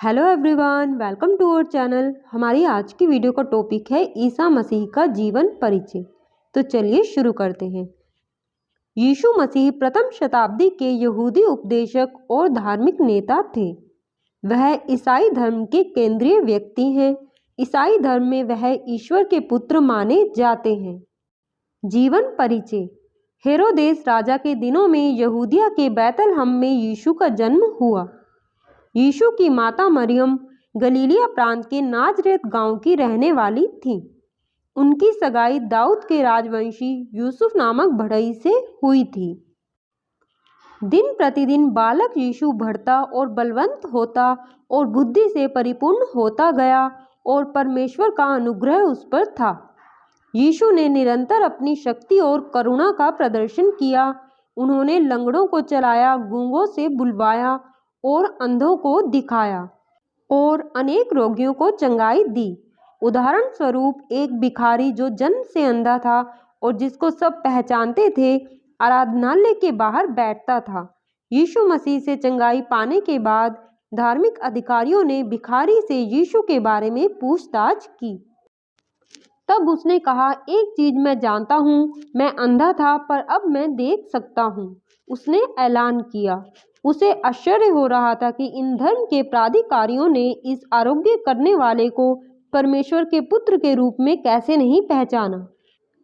Hello everyone, welcome to our channel. हमारी आज की वीडियो का टॉपिक है ईसा मसीह का जीवन परिचय। तो चलिए शुरू करते हैं। यीशु मसीह प्रथम शताब्दी के यहूदी उपदेशक और धार्मिक नेता थे। वह ईसाई धर्म के केंद्रीय व्यक्ति हैं। ईसाई धर्म में वह ईश्वर के पुत्र माने जाते हैं। जीवन परिचय। हेरोदेस राजा के दिनों में यहूदिया के बैतलहम में यीशु का जन्म हुआ। यीशु की माता मरियम गलीलिया प्रांत के नाजरेत गांव की रहने वाली थी। उनकी सगाई दाऊद के राजवंशी यूसुफ नामक बढ़ई से हुई थी। दिन प्रतिदिन बालक यीशु बढ़ता और बलवंत होता और बुद्धि से परिपूर्ण होता गया और परमेश्वर का अनुग्रह उस पर था। यीशु ने निरंतर अपनी शक्ति और करुणा का प्रदर्शन किया। उन्होंने लंगड़ों को चलाया, गूंगों से बुलवाया और अंधों को दिखाया और अनेक रोगियों को चंगाई दी। उदाहरण स्वरूप एक भिखारी जो जन्म से अंधा था और जिसको सब पहचानते थे, आराधनालय के बाहर बैठता था। यीशु मसीह से चंगाई पाने के बाद धार्मिक अधिकारियों ने भिखारी से यीशु के बारे में पूछताछ की। तब उसने कहा, एक चीज मैं जानता हूँ, मैं अंधा था पर अब मैं देख सकता हूँ। उसने ऐलान किया। उसे आश्चर्य हो रहा था कि इन धर्म के प्राधिकारियों ने इस आरोग्य करने वाले को परमेश्वर के पुत्र के रूप में कैसे नहीं पहचाना।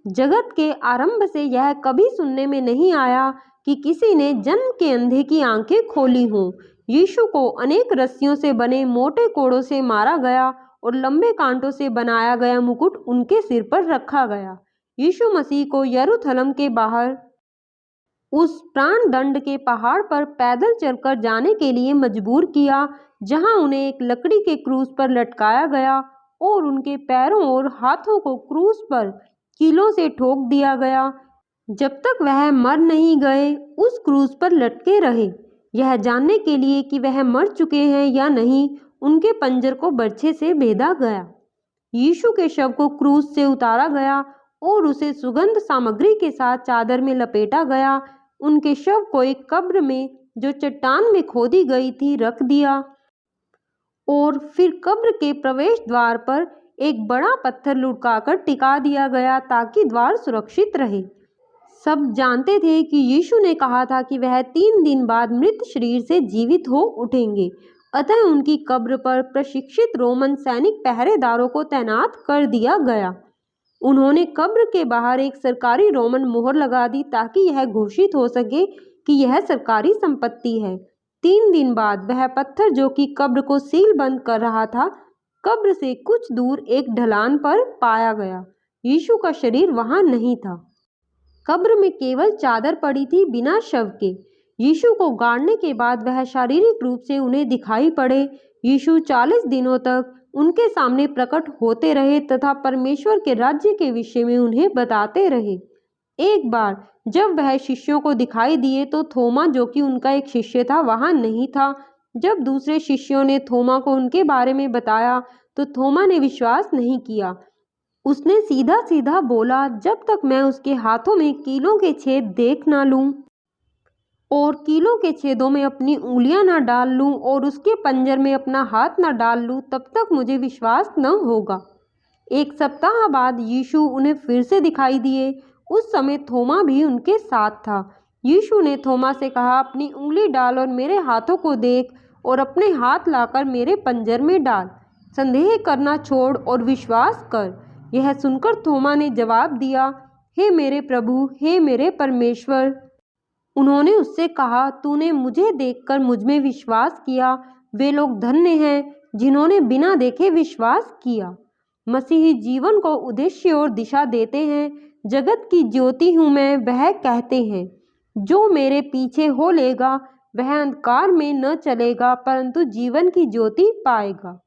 जगत के आरंभ से यह कभी सुनने में नहीं आया कि किसी ने जन्म के अंधे की आंखें खोली हों। यीशु को अनेक रस्सियों से बने मोटे कोड़ों से मारा गया और लंबे कांटों से बनाया गया मुकुट उनके सिर पर रखा गया। यीशु मसीह को यरूशलेम के बाहर उस प्राण दंड के पहाड़ पर पैदल चलकर जाने के लिए मजबूर किया, जहां उन्हें एक लकड़ी के क्रूस पर लटकाया गया और उनके पैरों और हाथों को क्रूस पर कीलों से ठोक दिया गया। जब तक वह मर नहीं गए, उस क्रूस पर लटके रहे। यह जानने के लिए कि वह मर चुके हैं या नहीं, उनके पंजर को बर्छे से बेधा गया। यीशु के शव को क्रूस से उतारा गया और उसे सुगंध सामग्री के साथ चादर में लपेटा गया। उनके शव को एक कब्र में जो चट्टान में खोदी गई थी रख दिया और फिर कब्र के प्रवेश द्वार पर एक बड़ा पत्थर लुढ़काकर टिका दिया गया ताकि द्वार सुरक्षित रहे। सब जानते थे कि यीशु ने कहा था कि वह 3 दिन बाद मृत शरीर से जीवित हो उठेंगे। अतः उनकी कब्र पर प्रशिक्षित रोमन सैनिक पहरेदारों को तैनात कर दिया गया। उन्होंने कब्र के बाहर एक सरकारी रोमन मोहर लगा दी ताकि यह घोषित हो सके कि यह सरकारी संपत्ति है। 3 दिन बाद वह पत्थर जो कि कब्र को सीलबंद कर रहा था, कब्र से कुछ दूर एक ढलान पर पाया गया। यीशु का शरीर वहां नहीं था। कब्र में केवल चादर पड़ी थी, बिना शव के। यीशु को गाड़ने के बाद वह शारीरिक रूप से उन्हें दिखाई पड़े। यीशु 40 दिनों तक उनके सामने प्रकट होते रहे तथा परमेश्वर के राज्य के विषय में उन्हें बताते रहे। एक बार जब वह शिष्यों को दिखाई दिए तो थोमा, जो कि उनका एक शिष्य था, वहां नहीं था। जब दूसरे शिष्यों ने थोमा को उनके बारे में बताया तो थोमा ने विश्वास नहीं किया। उसने सीधा सीधा बोला, जब तक मैं उसके हाथों में कीलों के छेद देख ना लूं और कीलों के छेदों में अपनी उंगलियां ना डाल लूं और उसके पंजर में अपना हाथ ना डाल लूं, तब तक मुझे विश्वास न होगा। 1 सप्ताह बाद यीशु उन्हें फिर से दिखाई दिए। उस समय थोमा भी उनके साथ था। यीशु ने थोमा से कहा, अपनी उंगली डाल और मेरे हाथों को देख और अपने हाथ लाकर मेरे पंजर में डाल। संदेह करना छोड़ और विश्वास कर। यह सुनकर थोमा ने जवाब दिया, हे मेरे प्रभु, हे मेरे परमेश्वर। उन्होंने उससे कहा, तूने मुझे देखकर मुझ में विश्वास किया। वे लोग धन्य हैं जिन्होंने बिना देखे विश्वास किया। मसीही जीवन को उद्देश्य और दिशा देते हैं। जगत की ज्योति हूँ मैं, वह कहते हैं। जो मेरे पीछे हो लेगा वह अंधकार में न चलेगा परंतु जीवन की ज्योति पाएगा।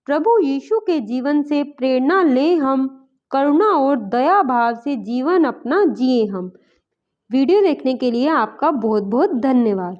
प्रभु यीशु के जीवन से प्रेरणा ले हम करुणा और दया भाव से जीवन अपना जिए हम। वीडियो देखने के लिए आपका बहुत बहुत धन्यवाद।